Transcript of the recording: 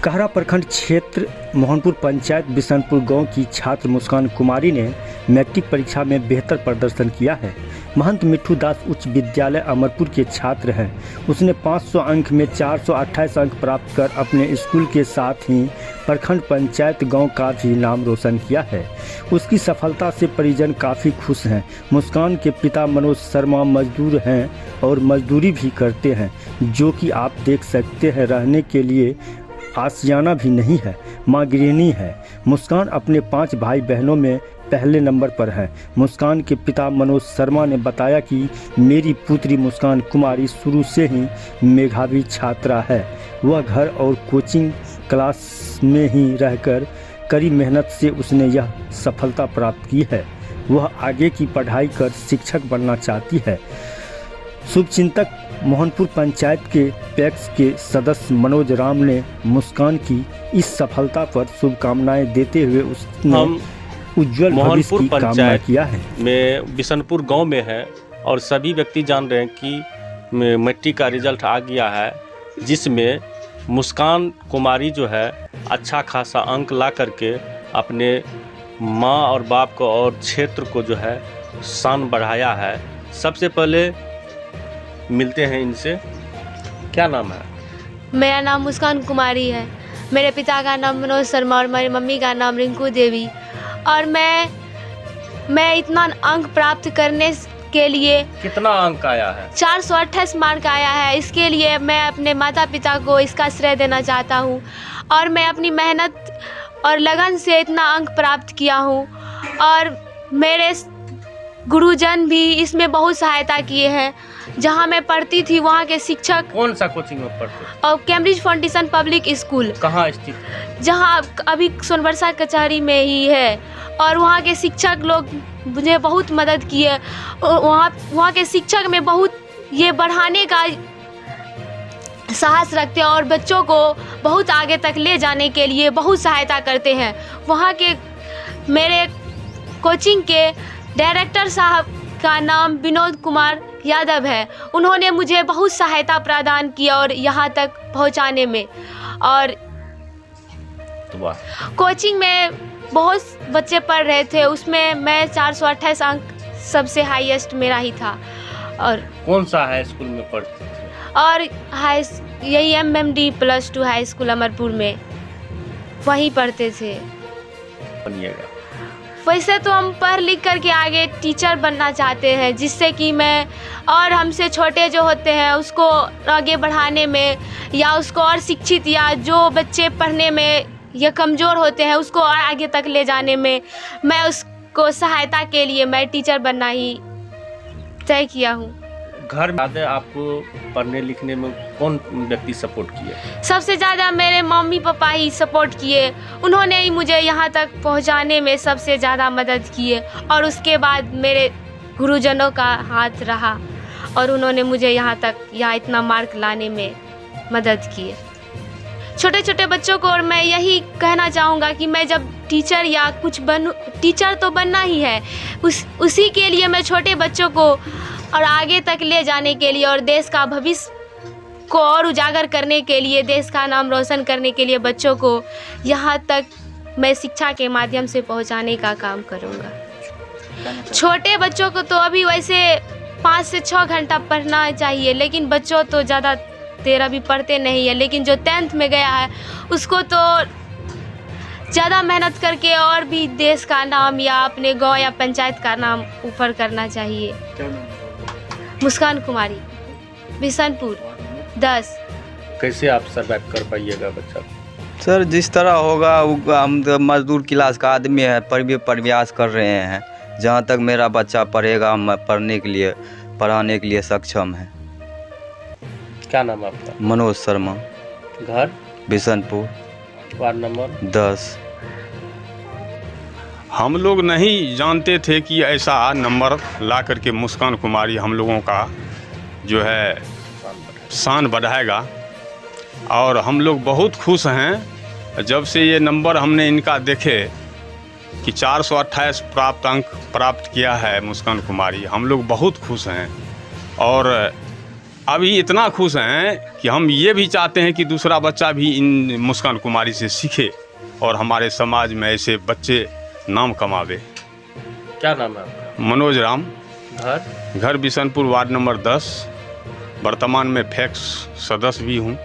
कहरा प्रखंड क्षेत्र मोहनपुर पंचायत बिशनपुर गांव की छात्र मुस्कान कुमारी ने मैट्रिक परीक्षा में बेहतर प्रदर्शन किया है। महंत मिट्ठू दास उच्च विद्यालय अमरपुर के छात्र हैं। उसने 500 अंक में 428 अंक प्राप्त कर अपने स्कूल के साथ ही प्रखंड पंचायत गांव का भी नाम रोशन किया है। उसकी सफलता से परिजन काफ़ी खुश हैं। मुस्कान के पिता मनोज शर्मा मजदूर हैं और मजदूरी भी करते हैं, जो कि आप देख सकते हैं। रहने के लिए आशियाना भी नहीं है। मां गृहिणी है। मुस्कान अपने 5 भाई बहनों में पहले नंबर पर है। मुस्कान के पिता मनोज शर्मा ने बताया कि मेरी पुत्री मुस्कान कुमारी शुरू से ही मेधावी छात्रा है। वह घर और कोचिंग क्लास में ही रहकर कड़ी मेहनत से उसने यह सफलता प्राप्त की है। वह आगे की पढ़ाई कर शिक्षक बनना चाहती है। शुभचिंतक मोहनपुर पंचायत के पैक्स के सदस्य मनोज राम ने मुस्कान की इस सफलता पर शुभकामनाएं देते हुए उसने उज्जवल भविष्य की कामना किया है। में बिशनपुर गांव में है और सभी व्यक्ति जान रहे हैं कि मैट्रिक का रिजल्ट आ गया है, जिसमें मुस्कान कुमारी जो है अच्छा खासा अंक ला करके अपने माँ और बाप को और क्षेत्र को जो है शान बढ़ाया है। सबसे पहले मिलते हैं इनसे। क्या नाम है? मेरा नाम मुस्कान कुमारी है। मेरे पिता का नाम मनोज शर्मा और मेरी मम्मी का नाम रिंकू देवी। और मैं इतना अंक प्राप्त करने के लिए कितना अंक आया है? 428 मार्क आया है। इसके लिए मैं अपने माता पिता को इसका श्रेय देना चाहता हूँ। और मैं अपनी मेहनत और लगन से इतना अंक प्राप्त किया हूँ और मेरे गुरुजन भी इसमें बहुत सहायता किए हैं। जहाँ मैं पढ़ती थी वहाँ के शिक्षक। कौन सा कोचिंग में पढ़ते? और कैम्ब्रिज फाउंडेशन पब्लिक स्कूल। कहाँ स्थित? जहाँ अभी सोनबरसा कचहरी में ही है। और वहाँ के शिक्षक लोग मुझे बहुत मदद किए। वहाँ के शिक्षक में बहुत ये बढ़ाने का साहस रखते हैं और बच्चों को बहुत आगे तक ले जाने के लिए बहुत सहायता करते हैं। वहाँ के मेरे कोचिंग के डायरेक्टर साहब का नाम विनोद कुमार यादव है। उन्होंने मुझे बहुत सहायता प्रदान की और यहाँ तक पहुँचाने में। और कोचिंग में बहुत बच्चे पढ़ रहे थे, उसमें मैं 428 अंक सबसे हाईएस्ट मेरा ही था। और कौन सा हाई स्कूल में पढ़ते थे? और यही MMD+2 हाई स्कूल अमरपुर में वहीं पढ़ते थे। बनिएगा। वैसे तो हम पढ़ लिख करके आगे टीचर बनना चाहते हैं, जिससे कि मैं और हमसे छोटे जो होते हैं उसको आगे बढ़ाने में या उसको और शिक्षित या जो बच्चे पढ़ने में या कमज़ोर होते हैं उसको और आगे तक ले जाने में मैं उसको सहायता के लिए मैं टीचर बनना ही तय किया हूँ। घर में आपको पढ़ने लिखने में कौन व्यक्ति सपोर्ट किए? सबसे ज़्यादा मेरे मम्मी पापा ही सपोर्ट किए। उन्होंने ही मुझे यहाँ तक पहुँचाने में सबसे ज़्यादा मदद किए। और उसके बाद मेरे गुरुजनों का हाथ रहा और उन्होंने मुझे यहाँ इतना मार्क लाने में मदद किए। छोटे छोटे बच्चों को और मैं यही कहना चाहूँगा कि मैं जब टीचर या कुछ बनूँ, टीचर तो बनना ही है, उसी के लिए मैं छोटे बच्चों को और आगे तक ले जाने के लिए और देश का भविष्य को और उजागर करने के लिए, देश का नाम रोशन करने के लिए बच्चों को यहाँ तक मैं शिक्षा के माध्यम से पहुँचाने का काम करूँगा। छोटे बच्चों को तो अभी वैसे 5 से 6 घंटा पढ़ना चाहिए, लेकिन बच्चों तो ज़्यादा 13 भी पढ़ते नहीं है। लेकिन जो 10th में गया है उसको तो ज़्यादा मेहनत करके और भी देश का नाम या अपने गांव या पंचायत का नाम ऊपर करना चाहिए। मुस्कान कुमारी, बिशनपुर 10। कैसे आप सर्वाइव कर पाइएगा बच्चा? सर जिस तरह होगा, हम तो मजदूर क्लास का आदमी है, प्रयास कर रहे हैं। जहाँ तक मेरा बच्चा पढ़ेगा हम पढ़ाने के लिए सक्षम है। क्या नाम है आपका? मनोज शर्मा। घर? Bishanpur, ward number 10। हम लोग नहीं जानते थे कि ऐसा नंबर ला करके मुस्कान कुमारी हम लोगों का जो है शान बढ़ाएगा। और हम लोग बहुत खुश हैं जब से ये नंबर हमने इनका देखे कि 428 अंक प्राप्त किया है मुस्कान कुमारी। हम लोग बहुत खुश हैं और अभी इतना खुश हैं कि हम ये भी चाहते हैं कि दूसरा बच्चा भी इन मुस्कान कुमारी से सीखे और हमारे समाज में ऐसे बच्चे नाम कमावे। क्या नाम है आपका? मनोज राम, घर घर बिशनपुर, वार्ड नंबर 10। वर्तमान में फैक्स सदस्य भी हूँ।